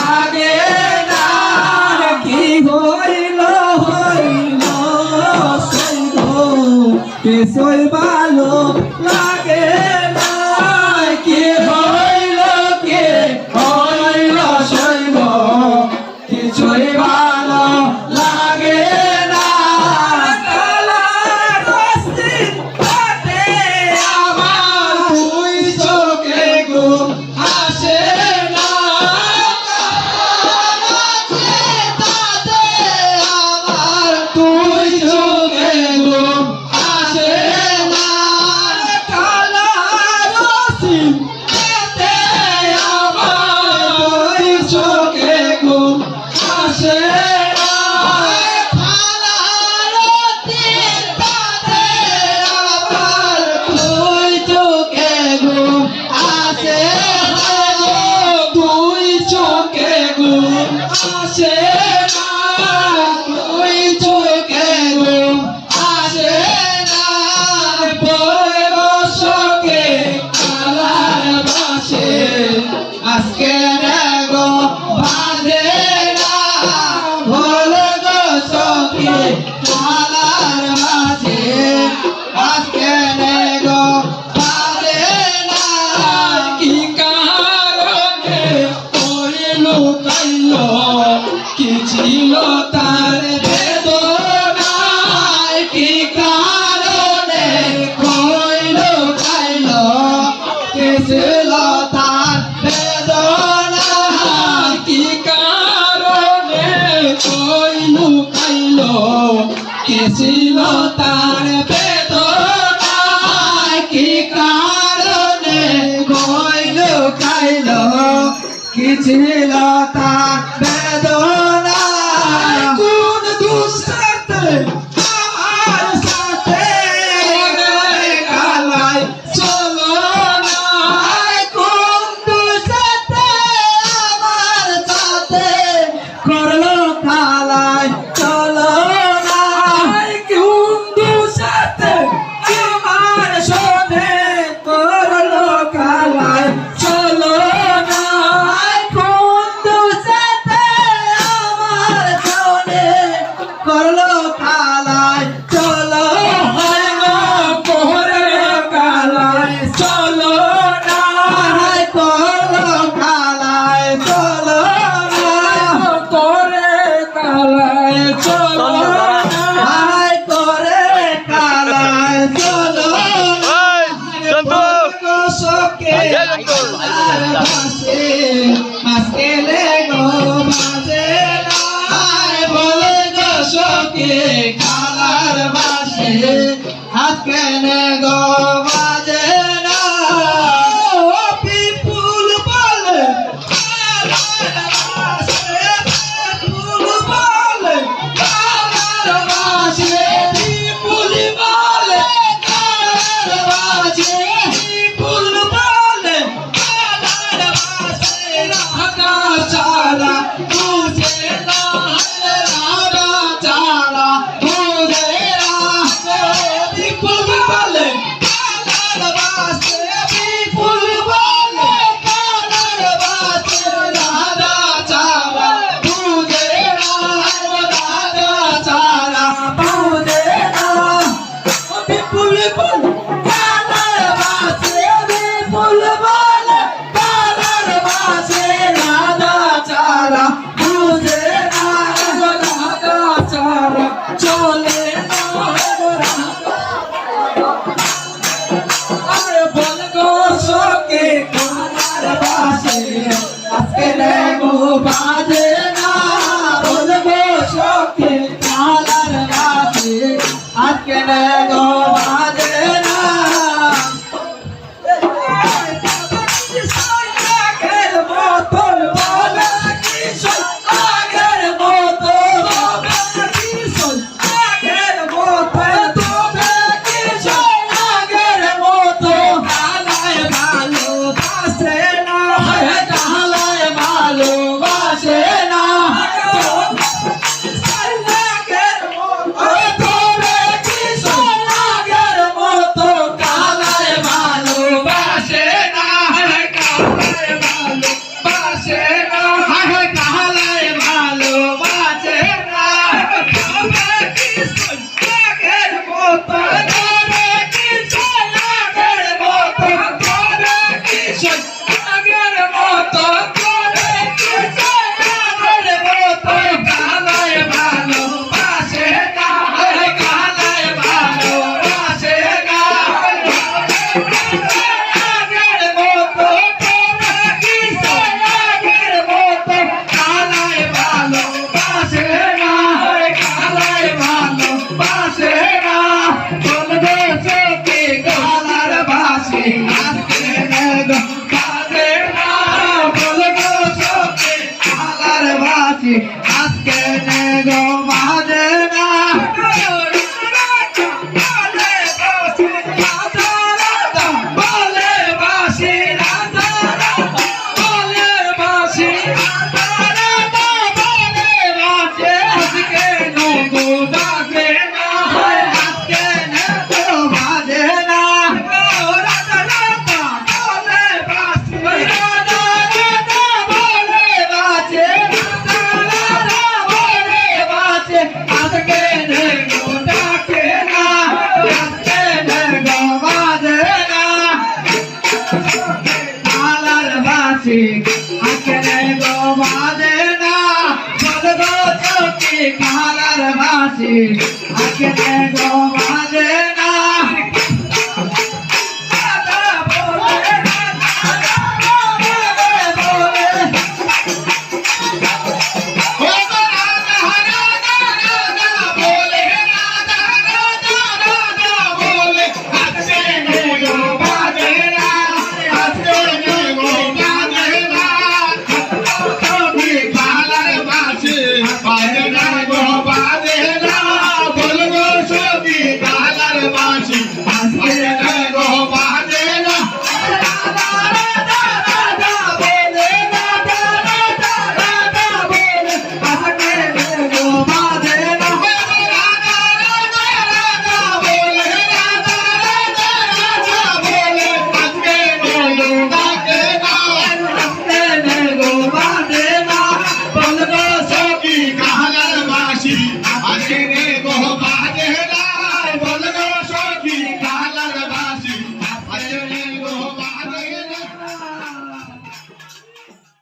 লাগে না কি হইল হইল সইব কিছুই ভালো লাগে না কি হইল সইব কিছুই ভালো লাগে না আজকে গো বাজে না ভোল গো সখী কালার বাজে আজকে গো বাজে না কি কারণে ওই লুকাইল কি ছিল তার বেদনা কি কারণে ওই লুকাইল কি ছিল তার ছিল তার বেদনা কি কারণে কইল খাইল কি ছিল তার বেদনা কোন দুঃসাতে আমার সাথে কালাই চলো না কোন দুঃসাতে আমার সাথে করলো কালাই চলো কালার বাসে আজকে গো বাজে না বিপুল বলে বিপুল বলে কালার বাসে বিপুল বলে কালার বাসে বিপুল বলে কালার বাসে রাধা চারা বুঝে না রাধা চারা বাজে না বলবো সখী কালার বাজে আজকে গো বাজে না আগের মতন বলে কিশোর আগের মতন কিশোর আগের মতন তবে কিশোর আগের মতন কালায় ভালোবাসে না কালায় ভালোবাসে না বাসি আজকে নে গো বাজে না আজকে গো বাজে না বলগো চোখে কালার বাসি আজকে গো বাজে না She